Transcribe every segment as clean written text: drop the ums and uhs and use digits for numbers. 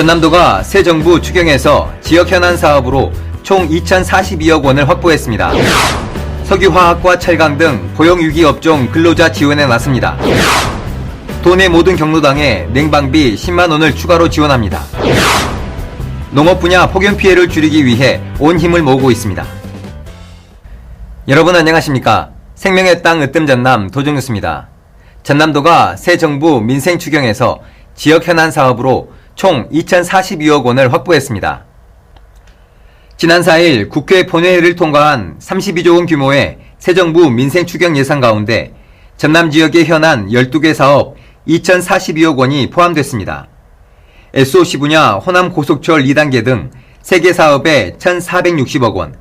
전남도가 새 정부 추경에서 지역 현안 사업으로 총 2,042억 원을 확보했습니다. 석유화학과 철강 등 고용위기 업종 근로자 지원에 나섭니다. 도내 모든 경로당에 냉방비 10만 원을 추가로 지원합니다. 농업 분야 폭염 피해를 줄이기 위해 온 힘을 모으고 있습니다. 여러분 안녕하십니까? 생명의 땅 으뜸 전남 도정뉴스입니다. 전남도가 새 정부 민생 추경에서 지역 현안 사업으로 총 2,042억 원을 확보했습니다. 지난 4일 국회 본회의를 통과한 32조 원 규모의 새 정부 민생 추경 예산 가운데 전남 지역의 현안 12개 사업 2,042억 원이 포함됐습니다. SOC 분야 호남 고속철 2단계 등 3개 사업에 1,460억 원,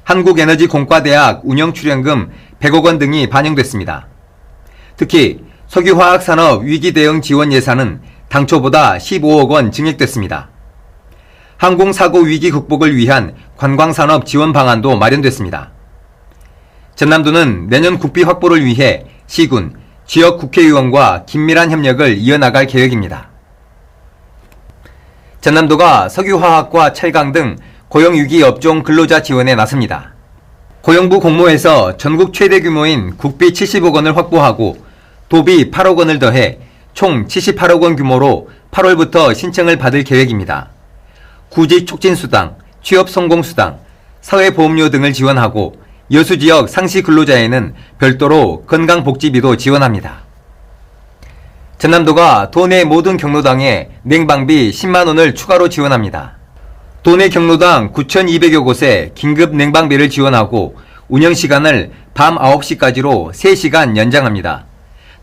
한국에너지공과대학 운영출연금 100억 원 등이 반영됐습니다. 특히 석유화학산업 위기대응 지원 예산은 당초보다 15억 원 증액됐습니다. 항공사고 위기 극복을 위한 관광산업 지원 방안도 마련됐습니다. 전남도는 내년 국비 확보를 위해 시군, 지역 국회의원과 긴밀한 협력을 이어나갈 계획입니다. 전남도가 석유화학과 철강 등 고용위기 업종 근로자 지원에 나섭니다. 고용부 공모에서 전국 최대 규모인 국비 70억 원을 확보하고 도비 8억 원을 더해 총 78억 원 규모로 8월부터 신청을 받을 계획입니다. 구직 촉진수당, 취업성공수당, 사회보험료 등을 지원하고 여수지역 상시 근로자에는 별도로 건강복지비도 지원합니다. 전남도가 도내 모든 경로당에 냉방비 10만 원을 추가로 지원합니다. 도내 경로당 9,200여 곳에 긴급 냉방비를 지원하고 운영시간을 밤 9시까지로 3시간 연장합니다.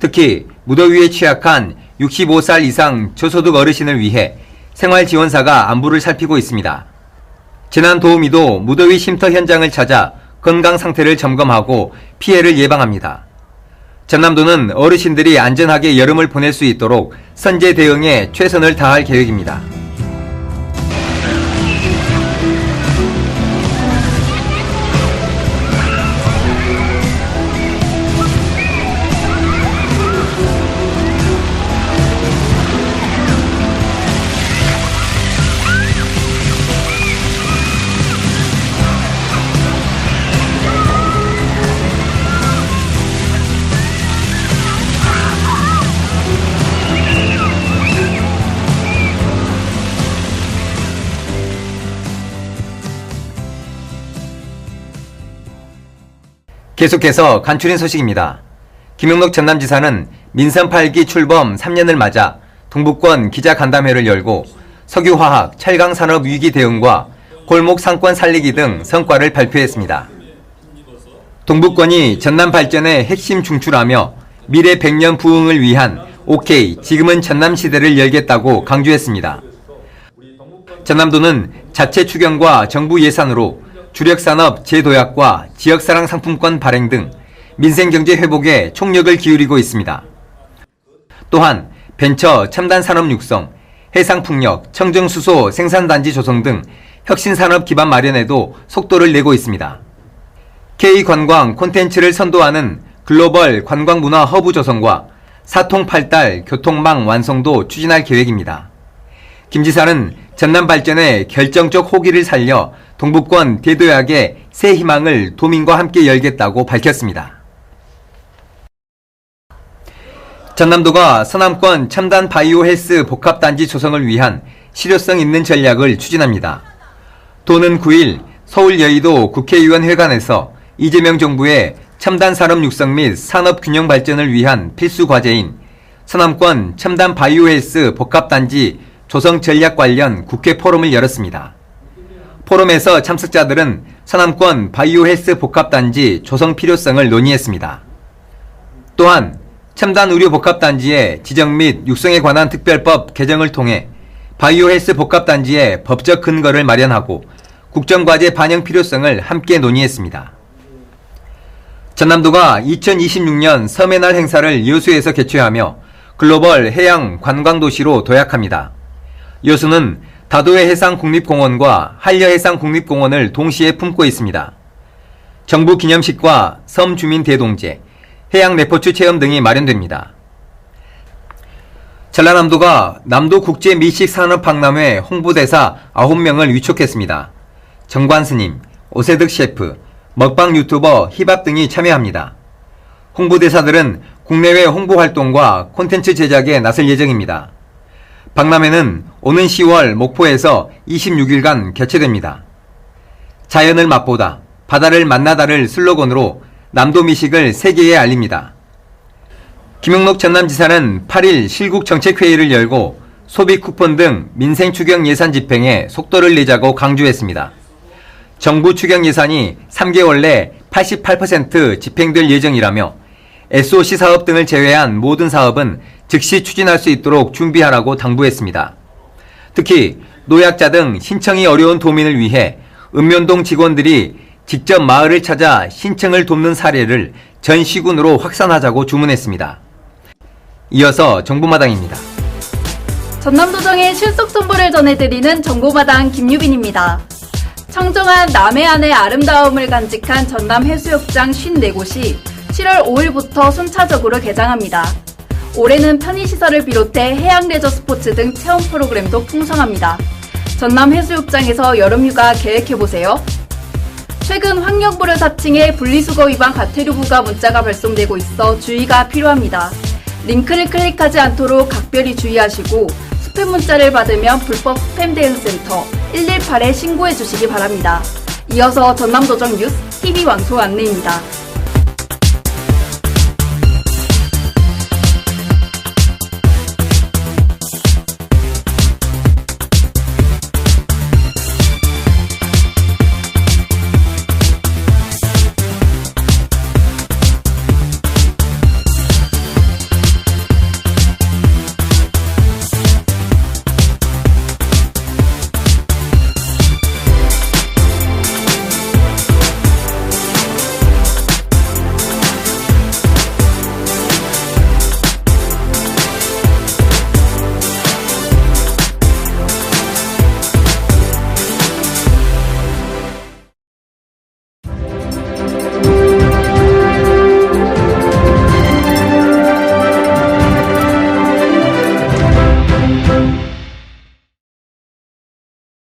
특히 무더위에 취약한 65살 이상 저소득 어르신을 위해 생활지원사가 안부를 살피고 있습니다. 재난도우미도 무더위 쉼터 현장을 찾아 건강 상태를 점검하고 피해를 예방합니다. 전남도는 어르신들이 안전하게 여름을 보낼 수 있도록 선제 대응에 최선을 다할 계획입니다. 계속해서 간추린 소식입니다. 김용록 전남지사는 민선 8기 출범 3년을 맞아 동북권 기자간담회를 열고 석유화학, 철강산업 위기 대응과 골목 상권 살리기 등 성과를 발표했습니다. 동북권이 전남 발전의 핵심 중추라며 미래 100년 부흥을 위한 OK, 지금은 전남 시대를 열겠다고 강조했습니다. 전남도는 자체 추경과 정부 예산으로 주력산업 재도약과 지역사랑 상품권 발행 등 민생경제 회복에 총력을 기울이고 있습니다. 또한 벤처 첨단산업 육성, 해상풍력, 청정수소 생산단지 조성 등 혁신산업 기반 마련에도 속도를 내고 있습니다. K관광 콘텐츠를 선도하는 글로벌 관광문화 허브 조성과 사통팔달 교통망 완성도 추진할 계획입니다. 김 지사는 전남 발전에 결정적 호기를 살려 동북권 대도약의 새 희망을 도민과 함께 열겠다고 밝혔습니다. 전남도가 서남권 첨단 바이오 헬스 복합단지 조성을 위한 실효성 있는 전략을 추진합니다. 도는 9일 서울 여의도 국회의원회관에서 이재명 정부의 첨단 산업 육성 및 산업 균형 발전을 위한 필수 과제인 서남권 첨단 바이오 헬스 복합단지 조성 전략 관련 국회 포럼을 열었습니다. 포럼에서 참석자들은 서남권 바이오 헬스 복합단지 조성 필요성을 논의했습니다. 또한 첨단 의료 복합단지의 지정 및 육성에 관한 특별법 개정을 통해 바이오 헬스 복합단지의 법적 근거를 마련하고 국정과제 반영 필요성을 함께 논의했습니다. 전남도가 2026년 섬의 날 행사를 여수에서 개최하며 글로벌 해양 관광도시로 도약합니다. 여수는 다도해 해상국립공원과 한려해상국립공원을 동시에 품고 있습니다. 정부 기념식과 섬 주민 대동제, 해양 레포츠 체험 등이 마련됩니다. 전라남도가 남도국제미식산업박람회 홍보대사 9명을 위촉했습니다. 정관스님, 오세득 셰프, 먹방 유튜버 히밥 등이 참여합니다. 홍보대사들은 국내외 홍보활동과 콘텐츠 제작에 나설 예정입니다. 박람회는 오는 10월 목포에서 26일간 개최됩니다. 자연을 맛보다, 바다를 만나다를 슬로건으로 남도 미식을 세계에 알립니다. 김용록 전남지사는 8일 실국정책회의를 열고 소비 쿠폰 등 민생 추경 예산 집행에 속도를 내자고 강조했습니다. 정부 추경 예산이 3개월 내 88% 집행될 예정이라며 SOC 사업 등을 제외한 모든 사업은 즉시 추진할 수 있도록 준비하라고 당부했습니다. 특히 노약자 등 신청이 어려운 도민을 위해 읍면동 직원들이 직접 마을을 찾아 신청을 돕는 사례를 전 시군으로 확산하자고 주문했습니다. 이어서 정보마당입니다. 전남도정의 실속 정보를 전해드리는 정보마당 김유빈입니다. 청정한 남해안의 아름다움을 간직한 전남해수욕장 54곳이 7월 5일부터 순차적으로 개장합니다. 올해는 편의시설을 비롯해 해양레저 스포츠 등 체험 프로그램도 풍성합니다. 전남해수욕장에서 여름휴가 계획해보세요. 최근 환경부를 사칭해 분리수거 위반 과태료부가 문자가 발송되고 있어 주의가 필요합니다. 링크를 클릭하지 않도록 각별히 주의하시고 스팸 문자를 받으면 불법 스팸 대응센터 118에 신고해 주시기 바랍니다. 이어서 전남도정 뉴스 TV 왕소 안내입니다.